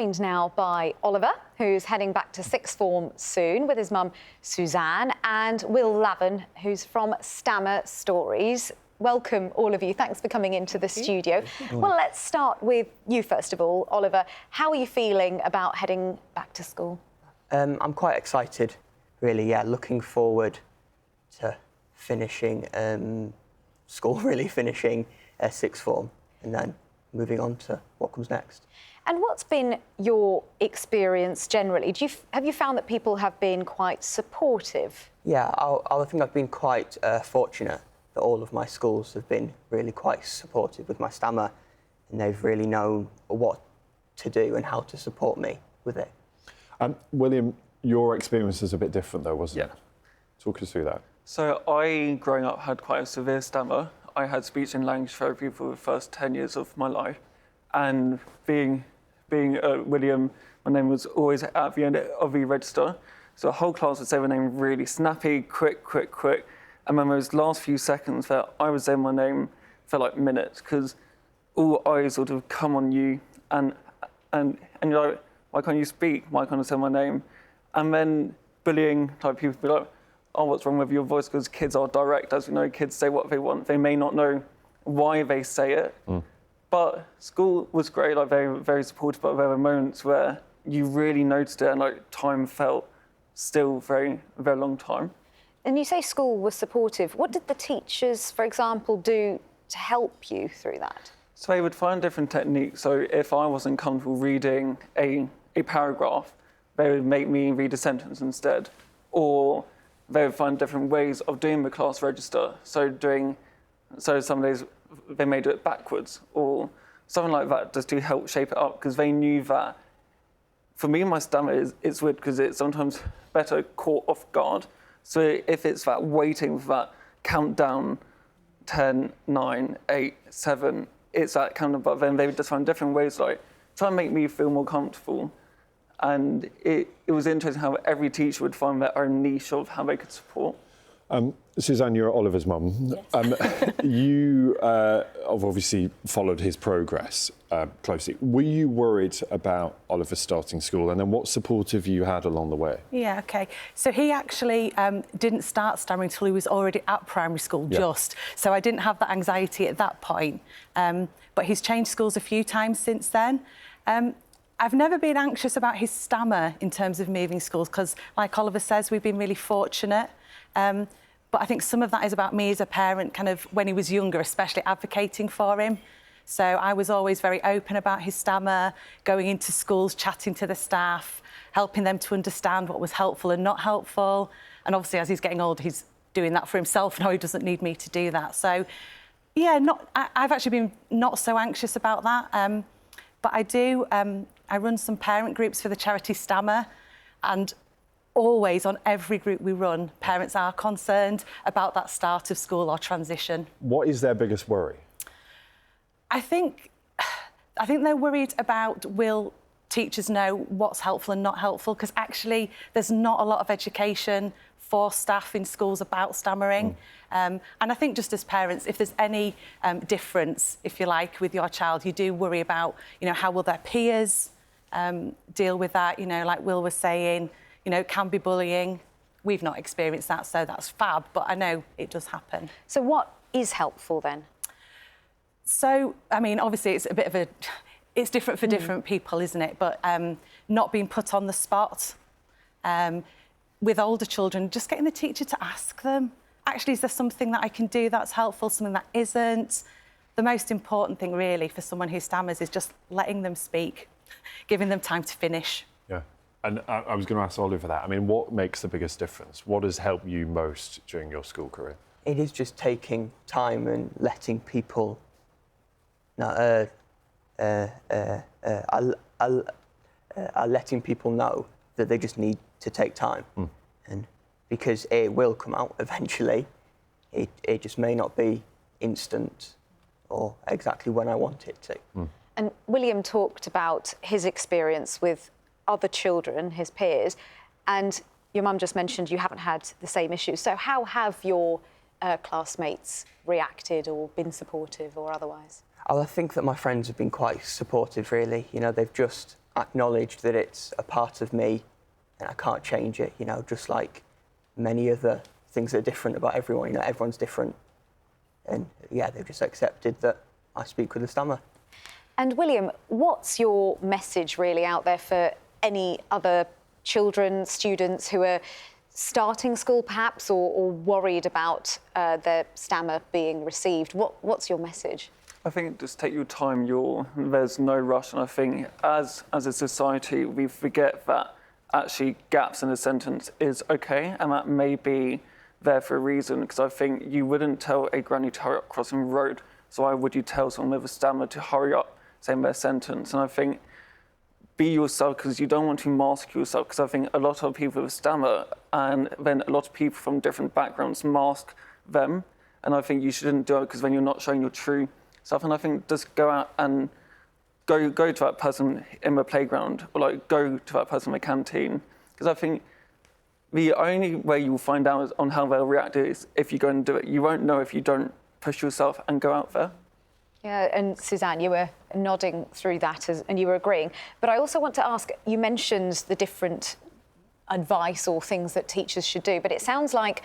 Joined now by Oliver, who's heading back to sixth form soon with his mum Susanne, and Will Lavin, who's from STAMMA Stories. Welcome, all of you. Thanks for coming into the studio. Well, let's start with you first of all, Oliver. How are you feeling about heading back to school? I'm quite excited, really. Yeah, looking forward to finishing school, really finishing sixth form, and then moving on to what comes next. And what's been your experience generally? Have you found that people have been quite supportive? Yeah, I think I've been quite fortunate that all of my schools have been really quite supportive with my stammer, and they've really known what to do and how to support me with it. William, your experience is a bit different though, wasn't it? Talk us through that. So I, growing up, had quite a severe stammer. I had speech and language therapy for the first 10 years of my life. And being William, my name was always at the end of the register. So the whole class would say my name really snappy, quick. And then those last few seconds that I was saying my name felt like minutes, because all eyes sort of come on you and you're like, why can't you speak? Why can't I say my name? And then bullying type people be like, oh, what's wrong with your voice? Because kids are direct. As we know, kids say what they want. They may not know why they say it. But school was great, like very, very supportive, but there were moments where you really noticed it and like time felt still very, very long time. And you say school was supportive. What did the teachers, for example, do to help you through that? So they would find different techniques. So if I wasn't comfortable reading a paragraph, they would make me read a sentence instead. Or they would find different ways of doing the class register. So some days they may do it backwards or something like that, just to help shape it up, because they knew that for me, my stammer it's weird because it's sometimes better caught off guard. So if it's that waiting for that countdown, 10, 9, 8, 7, it's that countdown, but then they would just find different ways, like try and make me feel more comfortable. And it was interesting how every teacher would find their own niche of how they could support. Susanne, you're Oliver's mum. Yes. You have obviously followed his progress closely. Were you worried about Oliver starting school, and then what support have you had along the way? Yeah, OK. So he actually didn't start stammering until he was already at primary school, So I didn't have that anxiety at that point. But he's changed schools a few times since then. I've never been anxious about his stammer in terms of moving schools, because, like Oliver says, we've been really fortunate. But I think some of that is about me as a parent, kind of when he was younger, especially advocating for him. So I was always very open about his stammer, going into schools, chatting to the staff, helping them to understand what was helpful and not helpful. And obviously, as he's getting older, he's doing that for himself now. He doesn't need me to do that. So, yeah, I've actually been not so anxious about that. But I do, I run some parent groups for the charity STAMMA, and always on every group we run, parents are concerned about that start of school or transition. What is their biggest worry? I think they're worried about, will teachers know what's helpful and not helpful? Because actually there's not a lot of education for staff in schools about stammering. And I think just as parents, if there's any difference, if you like, with your child, you do worry about, how will their peers deal with that? Like Will was saying, can be bullying. We've not experienced that, so that's fab, but I know it does happen. So what is helpful then? So, I mean, obviously it's a bit of it's different for different people, isn't it? But not being put on the spot. With older children, just getting the teacher to ask them, actually, is there something that I can do that's helpful, something that isn't? The most important thing, really, for someone who stammers is just letting them speak, giving them time to finish. Yeah. And I was going to ask Oliver that. I mean, what makes the biggest difference? What has helped you most during your school career? It is just taking time and letting people letting people know that they just need to take time. And because it will come out eventually, it just may not be instant or exactly when I want it to. And William talked about his experience with other children, his peers, and your mum just mentioned you haven't had the same issues. So how have your classmates reacted or been supportive or otherwise? I think that my friends have been quite supportive, really. They've just acknowledge that it's a part of me and I can't change it, you know, just like many other things that are different about everyone. You know, everyone's different. And yeah, they've just accepted that I speak with a stammer. And William, what's your message really out there for any other children, students who are starting school perhaps or worried about their stammer being received? What's your message? I think just take your time. There's no rush, and I think as a society we forget that actually gaps in a sentence is okay, and that may be there for a reason. Because I think you wouldn't tell a granny to hurry up crossing the road, so why would you tell someone with a stammer to hurry up saying their sentence? And I think be yourself, because you don't want to mask yourself. Because I think a lot of people with a stammer, and then a lot of people from different backgrounds mask them, and I think you shouldn't do it because then you're not showing your true self. And I think just go out and go to that person in the playground, or like go to that person in the canteen, because I think the only way you'll find out on how they'll react is if you go and do it. You won't know if you don't push yourself and go out there. Yeah, and Susanne, you were nodding through that and you were agreeing. But I also want to ask, you mentioned the different advice or things that teachers should do, but it sounds like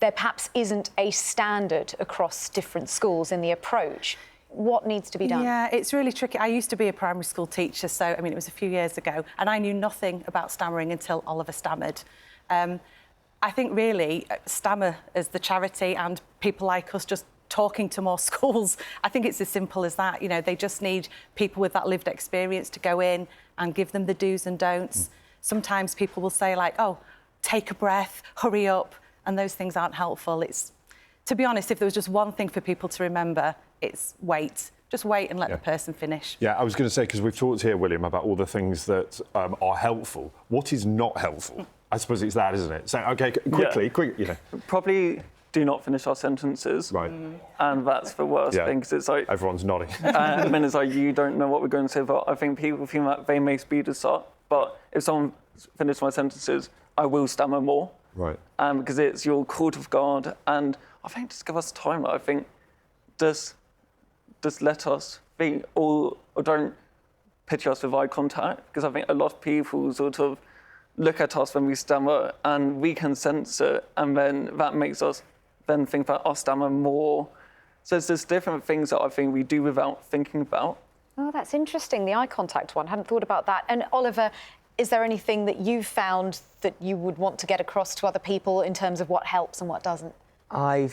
there perhaps isn't a standard across different schools in the approach. What needs to be done? Yeah, it's really tricky. I used to be a primary school teacher, so, I mean, it was a few years ago, and I knew nothing about stammering until Oliver stammered. I think really, STAMMA as the charity and people like us just talking to more schools, I think it's as simple as that. You know, they just need people with that lived experience to go in and give them the do's and don'ts. Sometimes people will say like, oh, take a breath, hurry up, and those things aren't helpful. It's, to be honest, if there was just one thing for people to remember, it's wait. Just wait and let the person finish. Yeah, I was going to say, because we've talked here, William, about all the things that are helpful. What is not helpful? I suppose it's that, isn't it? So, OK, quick, you know. Probably do not finish our sentences. Right. And that's the worst thing, because it's like... Everyone's nodding. And then it's like, you don't know what we're going to say, but I think people feel like they may speed us up, but if someone finishes my sentences, I will stammer more. Right. Because it's your court of guard, and I think just give us time. I think just let us think, or don't picture us with eye contact, because I think a lot of people sort of look at us when we stammer and we can sense it, and then that makes us then think about our stammer more. So it's just different things that I think we do without thinking about. Oh, that's interesting, the eye contact one. Hadn't thought about that. And Oliver, is there anything that you've found that you would want to get across to other people in terms of what helps and what doesn't? I've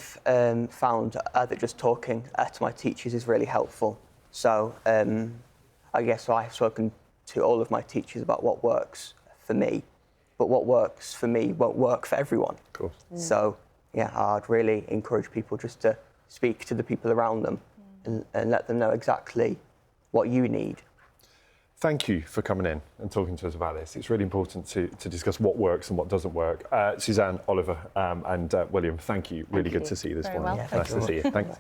found that just talking to my teachers is really helpful. So I guess I've spoken to all of my teachers about what works for me, but what works for me won't work for everyone. Of course. So yeah, I'd really encourage people just to speak to the people around them and let them know exactly what you need. Thank you for coming in and talking to us about this. It's really important to discuss what works and what doesn't work. Susanne, Oliver and William, thank you. Really good to see you this morning. Well. Nice to see you. Thanks.